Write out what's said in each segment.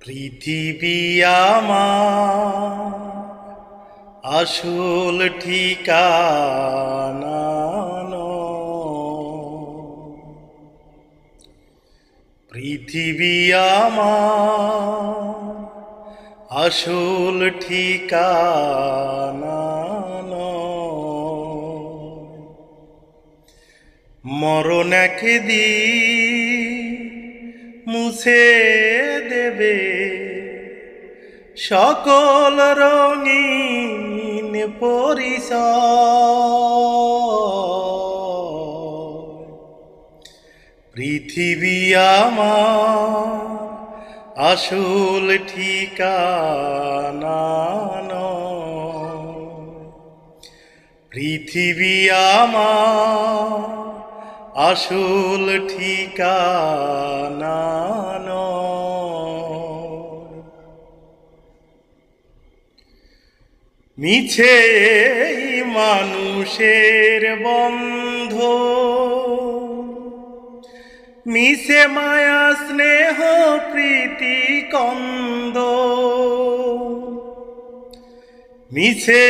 পৃথিবী আমার আসল ঠিকানা নয়। পৃথিবী আমার আসল ঠিকানা নয়। মরণ একদিন মুছে দেবে সকল রঙিন পরিচয়। পৃথিবী আমার আসল ঠিকানা নয়। পৃথিবী আমার আসল ঠিকানা নয়। মিছে এই মানুষের বন্ধ, মিছে মায়া স্নেহ প্রীতি কন্দ, মিছে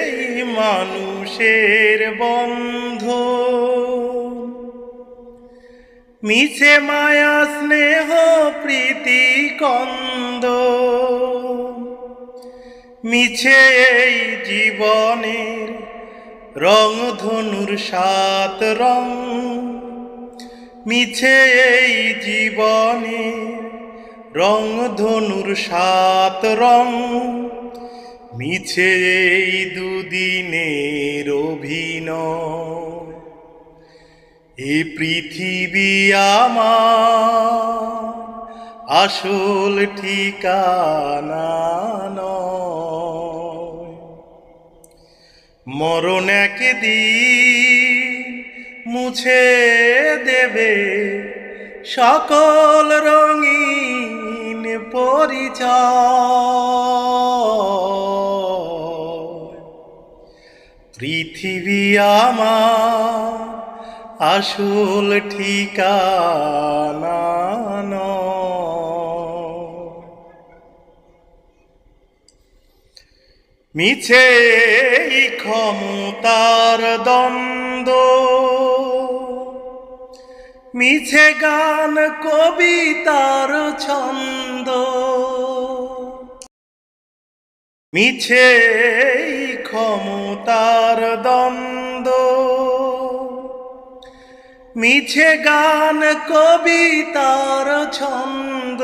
এই মানুষের বন্ধ, মিছে মায়া স্নেহ প্রীতি কন্দ, মিছে এই জীবনের রং ধনুর সাত রং, মিছে এই জীবনের রং ধনুর সাত রং, মিছে এই দুদিনের অভিনয়। এই পৃথিবী আমার আসল ঠিকানা নয়। মরণ একদিন মুছে দেবে সকল রঙিন পরিচয়। পৃথিবী আমার আসল ঠিকানা নয়। মিছে এই ক্ষমতার দ্বন্দ্ব, মিছে গান কবিতার ছন্দ, মিছে এই ক্ষমতার দ্বন্দ্ব, মিছে গান কবিতার ছন্দ,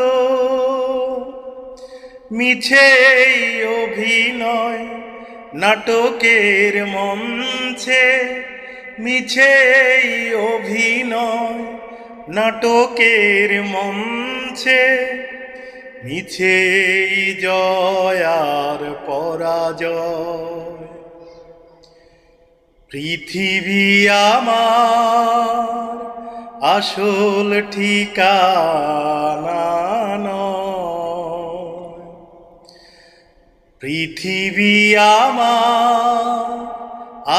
মিছে এই অভিনয় নাটকের মঞ্চে, মিছে এই অভিনয় নাটকের মঞ্চে, মিছে এই জয় আর পরাজয়। পৃথিবী আমার আসল ঠিকানা নয়। পৃথিবী আমার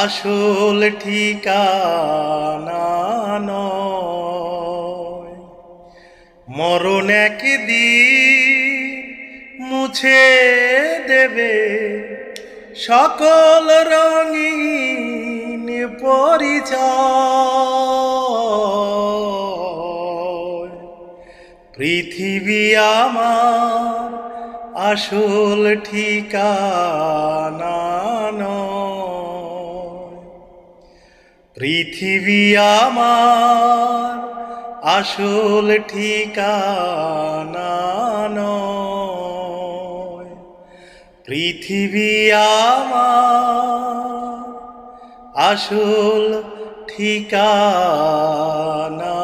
আসল ঠিকানা নয়। মরণ একদিন মুছে দেবে সকল রঙিন পরিচয়। পৃথিবী আমার আসল ঠিকানা নয়। পৃথিবী আমার আসল ঠিকানা নয়। পৃথিবী আমার আসল ঠিকানা